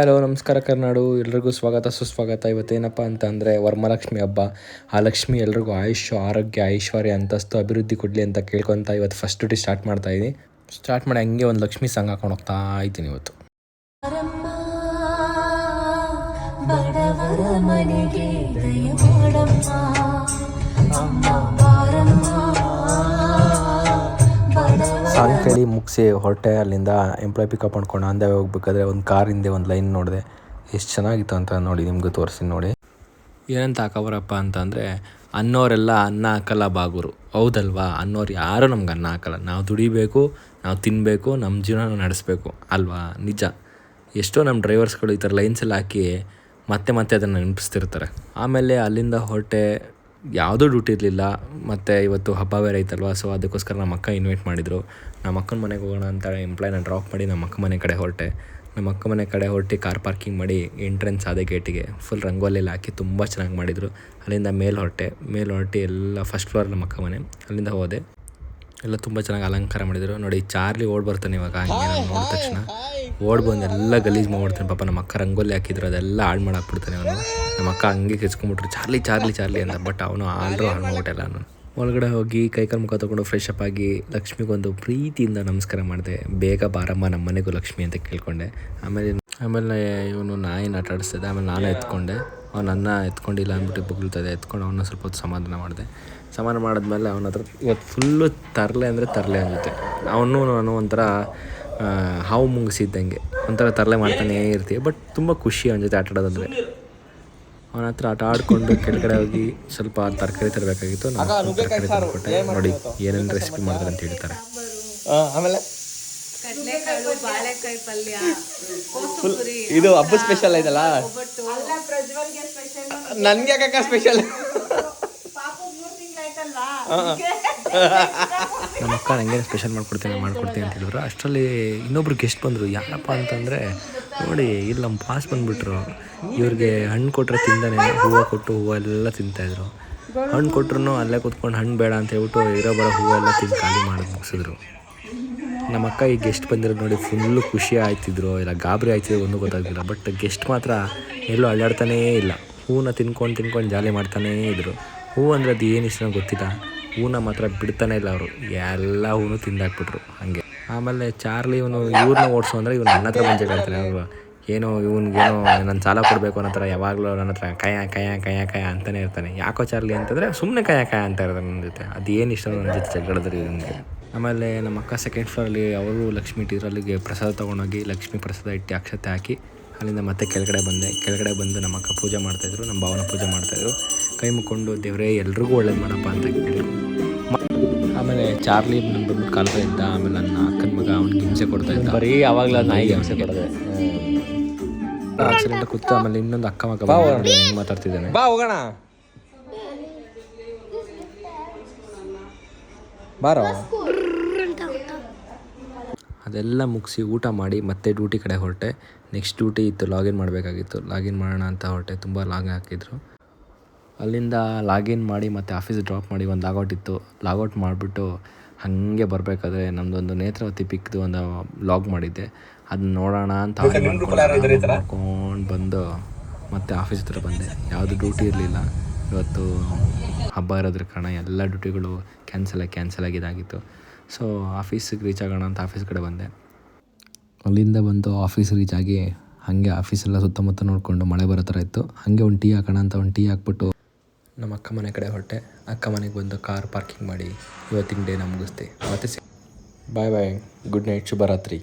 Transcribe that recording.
Hello ನಮಸ್ಕಾರ ಕರ್ನಾಡು ಎಲ್ರಿಗೂ ಸ್ವಾಗತ ಸುಸ್ವಾಗತ. ಇವತ್ತೇನಪ್ಪ ಅಂತ ಅಂದರೆ ವರಮಹಾಲಕ್ಷ್ಮಿ ಹಬ್ಬ. ಆ ಲಕ್ಷ್ಮಿ ಎಲ್ರಿಗೂ ಆಯುಷ್ಯ ಆರೋಗ್ಯ ಐಶ್ವರ್ಯ ಅಂತಸ್ತು ಅಭಿವೃದ್ಧಿ ಕೊಡಲಿ ಅಂತ ಕೇಳ್ಕೊತ ಇವತ್ತು ಫಸ್ಟ್ ಡ್ಯೂಟಿ ಸ್ಟಾರ್ಟ್ ಮಾಡ್ತಾಯಿದ್ದೀನಿ. ಸ್ಟಾರ್ಟ್ ಮಾಡಿ ಹಂಗೆ ಒಂದು ಲಕ್ಷ್ಮಿ ಸಾಂಗ್ ಹಾಕೊಂಡು ಹೋಗ್ತಾ ಇದ್ದೀನಿ ಇವತ್ತು. ಸಾಂಗ್ ಕೇಳಿ ಮುಗಿಸಿ ಹೊರಟೆ. ಅಲ್ಲಿಂದ ಎಂಪ್ಲಾಯ್ ಪಿಕಪ್ ಮಾಡ್ಕೊಂಡು ಅಂದೇ ಹೋಗ್ಬೇಕಾದ್ರೆ ಒಂದು ಕಾರ್ ಹಿಂದೆ ಒಂದು ಲೈನ್ ನೋಡಿದೆ. ಎಷ್ಟು ಚೆನ್ನಾಗಿತ್ತು ಅಂತ ನೋಡಿ ನಿಮಗೂ ತೋರಿಸಿ ನೋಡಿ. ಏನಂತ ಹಾಕೋಬರಪ್ಪ ಅಂತಂದರೆ, ಅನ್ನೋರೆಲ್ಲ ಅನ್ನ ಹಾಕಲ್ಲ ಬಾಗುರು. ಹೌದಲ್ವಾ? ಅನ್ನೋರು ಯಾರೂ ನಮ್ಗೆ ಅನ್ನ ಹಾಕಲ್ಲ. ನಾವು ದುಡಿಬೇಕು, ನಾವು ತಿನ್ನಬೇಕು, ನಮ್ಮ ಜೀವನ ನಡೆಸಬೇಕು ಅಲ್ವಾ? ನಿಜ. ಎಷ್ಟೋ ನಮ್ಮ ಡ್ರೈವರ್ಸ್ಗಳು ಈ ಥರ ಲೈನ್ಸೆಲ್ಲ ಹಾಕಿ ಮತ್ತೆ ಅದನ್ನು ನೆನಪಿಸ್ತಿರ್ತಾರೆ. ಆಮೇಲೆ ಅಲ್ಲಿಂದ ಹೊರಟೆ. ಯಾವುದೂ ಡ್ಯೂಟಿ ಇರಲಿಲ್ಲ. ಮತ್ತು ಇವತ್ತು ಹಬ್ಬ ಬೇರೆ ಐತಲ್ವ, ಸೊ ಅದಕ್ಕೋಸ್ಕರ ನಮ್ಮ ಅಕ್ಕ ಇನ್ವೈಟ್ ಮಾಡಿದರು. ನಮ್ಮ ಅಕ್ಕನ ಮನೆಗೆ ಹೋಗೋಣ ಅಂತ ಎಂಪ್ಲಾಯ್ನ ಡ್ರಾಪ್ ಮಾಡಿ ನಮ್ಮ ಅಕ್ಕ ಮನೆ ಕಡೆ ಹೊರಟೆ. ನಮ್ಮ ಅಕ್ಕ ಮನೆ ಕಡೆ ಹೊರಟು ಕಾರ್ ಪಾರ್ಕಿಂಗ್ ಮಾಡಿ ಎಂಟ್ರೆನ್ಸ್ ಆದ ಗೇಟಿಗೆ ಫುಲ್ ರಂಗೋಲಿಯಲ್ಲಿ ಹಾಕಿ ತುಂಬ ಚೆನ್ನಾಗಿ ಮಾಡಿದರು. ಅಲ್ಲಿಂದ ಮೇಲೆ ಹೊರಟು ಎಲ್ಲ ಫಸ್ಟ್ ಫ್ಲೋರ್ ನಮ್ಮ ಅಕ್ಕ ಮನೆ. ಅಲ್ಲಿಂದ ಹೋದೆ. ಎಲ್ಲ ತುಂಬ ಚೆನ್ನಾಗಿ ಅಲಂಕಾರ ಮಾಡಿದರು. ನೋಡಿ ಚಾರ್ಲಿ ಓಡ್ ಬರ್ತಾನೆ ಇವಾಗ. ಹಂಗೆ ನಾನು ನೋಡಿದ ತಕ್ಷಣ ಓಡ್ ಬಂದು ಎಲ್ಲ ಗಲೀಜು ಮಾಡ್ಬಿಡ್ತಾನೆ. ಪಾಪ ನಮ್ಮ ಅಕ್ಕ ರಂಗೋಲಿ ಹಾಕಿದ್ರು, ಅದೆಲ್ಲ ಹಾಳು ಮಾಡಾಕ್ಬಿಡ್ತಾನೆ ಅವನು. ನಮ್ಮ ಅಕ್ಕ ಹಂಗೆ ಕೆಚ್ಕೊಂಡ್ಬಿಟ್ರು, ಚಾರ್ಲಿ ಅಂತ. ಬಟ್ ಅವನು ಹಾಳು ಮಾಡ್ಬಿಟ್ಟೆಲ್ಲ. ನಾನು ಒಳಗಡೆ ಹೋಗಿ ಕೈಕಾಲು ಮುಖ ತೊಗೊಂಡು ಫ್ರೆಶ್ ಅಪ್ ಆಗಿ ಲಕ್ಷ್ಮಿಗೊಂದು ಪ್ರೀತಿಯಿಂದ ನಮಸ್ಕಾರ ಮಾಡಿದೆ. ಬೇಗ ಬಾರಮ್ಮ ನಮ್ಮ ಮನೆಗೂ ಲಕ್ಷ್ಮಿ ಅಂತ ಕೇಳ್ಕೊಂಡೆ. ಆಮೇಲೆ ಇವನು ನಾಯಿನ ಆಟ ಆಡಿಸ್ತಿದ್ದೆ. ಆಮೇಲೆ ನಾನು ಎತ್ಕೊಂಡೆ. ನನ್ನ ಎತ್ಕೊಂಡಿಲ್ಲ ಅಂದ್ಬಿಟ್ಟು ಬೊಗಳ್ತದೆ. ಎತ್ಕೊಂಡು ಅವನ್ನ ಸ್ವಲ್ಪ ಹೊತ್ತು ಸಮಾಧಾನ ಮಾಡಿದ್ಮೇಲೆ ಅವನ ಹತ್ರ ಇವತ್ತು ಫುಲ್ಲು ತರಲೆ ಅನಿಸುತ್ತೆ. ನಾನು ಒಂಥರ ಹಾವು ಮುಂಗಿಸಿದ್ದಂಗೆ ಒಂಥರ ತರಲೆ ಮಾಡ್ತಾನೇ ಇರ್ತೀವಿ. ಬಟ್ ತುಂಬ ಖುಷಿ ಅವನ ಜೊತೆ ಆಟ ಆಡೋದಂದರೆ. ಅವನ ಹತ್ರ ಆಟ ಆಡಿಕೊಂಡು ಕೆಳಗಡೆ ಹೋಗಿ ಸ್ವಲ್ಪ ತರಕಾರಿ ತರಬೇಕಾಗಿತ್ತು. ನಾನು ತರಕಾರಿ ತಂದುಕೊಟ್ಟೆ. ನೋಡಿ ಏನೇನು ರೆಸಿಪಿ ಮಾಡ್ತಾರೆ ಅಂತ ಹೇಳ್ತಾರೆ. ಆಮೇಲೆ ಇದು ಹಬ್ಬ ಸ್ಪೆಷಲ್ ಐತಲ್ಲ, ನನ್ಗೆ ಯಾಕ ಸ್ಪೆಷಲ್? ನಮ್ಮ ಅಕ್ಕ ನನಗೆ ಸ್ಪೆಷಲ್ ಮಾಡ್ಕೊಡ್ತೀನಿ ಅಂತ ಹೇಳಿದ್ರು. ಅಷ್ಟರಲ್ಲಿ ಇನ್ನೊಬ್ರು ಗೆಸ್ಟ್ ಬಂದರು. ಯಾರಪ್ಪ ಅಂತಂದರೆ, ನೋಡಿ ಇಲ್ಲಿ ನಮ್ಮ ಪಾಸ್ ಬಂದುಬಿಟ್ರು. ಇವ್ರಿಗೆ ಹಣ್ಣು ಕೊಟ್ಟರೆ ತಿಂದಾನೆ, ಹೂವು ಕೊಟ್ಟು ಹೂವೆಲ್ಲ ತಿಂತಾಯಿದ್ರು. ಹಣ್ಣು ಕೊಟ್ಟರು ಅಲ್ಲೇ ಕೂತ್ಕೊಂಡು ಹಣ್ಣು ಬೇಡ ಅಂತ ಹೇಳ್ಬಿಟ್ಟು ಇರೋ ಬರೋ ಹೂವೆಲ್ಲ ತಿಂದು ಖಾಲಿ ಮಾಡಿ ಮುಗಿಸಿದ್ರು. ನಮ್ಮ ಅಕ್ಕ ಈ ಗೆಸ್ಟ್ ಬಂದಿರೋದು ನೋಡಿ ಫುಲ್ಲು ಖುಷಿ ಆಯ್ತಿದ್ರು, ಇಲ್ಲ ಗಾಬರಿ ಆಯ್ತಿದ್ರು, ಒಂದೂ ಗೊತ್ತಾಗ್ತಿಲ್ಲ. ಬಟ್ ಗೆಸ್ಟ್ ಮಾತ್ರ ಎಲ್ಲೂ ಅಳ್ಳಾಡ್ತಾನೇ ಇಲ್ಲ. ಹೂವನ್ನ ತಿನ್ಕೊಂಡು ಜಾಲಿ ಮಾಡ್ತಾನೇ ಇದ್ರು. ಹೂವು ಅಂದರೆ ಅದು ಏನು ಇಷ್ಟ ಗೊತ್ತಿಲ್ಲ. ಹೂವನ್ನ ಮಾತ್ರ ಬಿಡ್ತಾನೆ ಇಲ್ಲ ಅವರು. ಎಲ್ಲ ಹೂವು ತಿಂದಾಕ್ಬಿಟ್ರು ಹಾಗೆ. ಆಮೇಲೆ ಚಾರ್ಲಿ ಇವ್ರನ್ನ ಓಡಿಸು ಅಂದರೆ ಇವ್ನು ನನ್ನ ಹತ್ರ ಬಂದು ಜಗಳಾಡ್ತಾನೆ. ಅವರು ಇವನಿಗೇನೋ ನನ್ನ ಸಾಲ ಕೊಡಬೇಕು ಅನ್ನೋ ಥರ ಯಾವಾಗಲೂ ನನ್ನ ಹತ್ರ ಕಯ ಅಂತಲೇ ಇರ್ತಾನೆ. ಯಾಕೋ ಚಾರ್ಲಿ ಅಂತಂದರೆ ಸುಮ್ಮನೆ ಕಯ ಅಂತ ಇರ್ತಾನೆ ನನ್ನ ಜೊತೆ. ಅದು ಏನು ಇಷ್ಟ ನನ್ನ ಜೊತೆ ಜಗಳಾಡಿದ್ರೆ ಇವನಿಗೆ. ಆಮೇಲೆ ನಮ್ಮ ಅಕ್ಕ ಸೆಕೆಂಡ್ ಫ್ಲೋರಲ್ಲಿ ಅವರು ಲಕ್ಷ್ಮಿ ಇಟ್ಟಿದ್ರು. ಅಲ್ಲಿಗೆ ಪ್ರಸಾದ ತೊಗೊಂಡೋಗಿ ಲಕ್ಷ್ಮಿ ಪ್ರಸಾದ ಇಟ್ಟು ಅಕ್ಷತೆ ಹಾಕಿ ಅಲ್ಲಿಂದ ಮತ್ತೆ ಕೆಳಗಡೆ ಬಂದು ನಮ್ಮ ಅಕ್ಕ ಪೂಜೆ ಮಾಡ್ತಾಯಿದ್ರು, ನಮ್ಮ ಭಾವನ ಪೂಜೆ ಮಾಡ್ತಾಯಿದ್ರು. ಕೈ ಮುಕ್ಕೊಂಡು ದೇವರೇ ಎಲ್ರಿಗೂ ಒಳ್ಳೇದು ಮಾಡಪ್ಪ ಅಂತ ಕೇಳಿದ್ರು. ಆಮೇಲೆ ಚಾರ್ಲಿ ಬಂದ್ಬಿಟ್ಟು ಕಾಲ್ತಾ ಇದ್ದ. ಆಮೇಲೆ ನನ್ನ ಅಕ್ಕನ ಮಗ ಅವ್ನಿಗೆ ಹಿಂಸೆ ಕೊಡ್ತಾ ಇದ್ದ. ಬರೀ ಯಾವಾಗಲೂ ನಾಯಿಗೆ ಹಿಂಸೆ ಕೊಡೋದೆ. ಆಕ್ಸಿಡೆಂಟ್ ಕೂತು. ಆಮೇಲೆ ಇನ್ನೊಂದು ಅಕ್ಕ ಮಗ ಹೆಂಗೆ ಮಾತಾಡ್ತಿದ್ದಾನೆ. ಬಾ ಹೋಗೋಣ, ಬಾರೋ. ಅದೆಲ್ಲ ಮುಗಿಸಿ ಊಟ ಮಾಡಿ ಮತ್ತೆ ಡ್ಯೂಟಿ ಕಡೆ ಹೊರಟೆ. ನೆಕ್ಸ್ಟ್ ಡ್ಯೂಟಿ ಇತ್ತು, ಲಾಗಿನ್ ಮಾಡಬೇಕಾಗಿತ್ತು. ಲಾಗಿನ್ ಮಾಡೋಣ ಅಂತ ಹೊರಟೆ. ತುಂಬ ಲಾಗ್ ಹಾಕಿದ್ರು. ಅಲ್ಲಿಂದ ಲಾಗಿನ್ ಮಾಡಿ ಮತ್ತು ಆಫೀಸ್ ಡ್ರಾಪ್ ಮಾಡಿ ಒಂದು ಲಾಗೌಟ್ ಇತ್ತು. ಲಾಗೌಟ್ ಮಾಡಿಬಿಟ್ಟು ಹಾಗೆ ಬರಬೇಕಾದ್ರೆ ನಮ್ಮದೊಂದು ನೇತ್ರಾವತಿ ಪಿಕ್ದು ಒಂದು ಲಾಗ್ ಮಾಡಿದ್ದೆ. ಅದನ್ನ ನೋಡೋಣ ಅಂತ ಮಾಡ್ಕೊಂಡು ಬಂದು ಮತ್ತೆ ಆಫೀಸ್ ಹತ್ರ ಬಂದೆ. ಯಾವುದು ಡ್ಯೂಟಿ ಇರಲಿಲ್ಲ ಇವತ್ತು. ಹಬ್ಬ ಇರೋದ್ರ ಕಾರಣ ಎಲ್ಲ ಡ್ಯೂಟಿಗಳು ಕ್ಯಾನ್ಸಲ್ ಆಗಿದ್ದಾಗಿತ್ತು. ಸೊ ಆಫೀಸಿಗೆ ರೀಚ್ ಆಗೋಣ ಅಂತ ಆಫೀಸ್ ಕಡೆ ಬಂದೆ. ಅಲ್ಲಿಂದ ಬಂದು ಆಫೀಸ್ ರೀಚ್ ಆಗಿ ಹಾಗೆ ಆಫೀಸೆಲ್ಲ ಸುತ್ತಮುತ್ತ ನೋಡಿಕೊಂಡು ಮಳೆ ಬರೋ ಥರ ಇತ್ತು. ಹಾಗೆ ಒಂದು ಟೀ ಹಾಕೋಣ ಅಂತ ಒಂದು ಟೀ ಹಾಕ್ಬಿಟ್ಟು ನಮ್ಮ ಅಕ್ಕ ಮನೆ ಕಡೆ ಹೊರಟೆ. ಅಕ್ಕ ಮನೆಗೆ ಬಂದು ಕಾರ್ ಪಾರ್ಕಿಂಗ್ ಮಾಡಿ ಇವತ್ತಿನ ಡೇನ ಮುಗಿಸ್ದೆ. ಮತ್ತೆ ಬಾಯ್ ಗುಡ್ ನೈಟ್, ಶುಭರಾತ್ರಿ.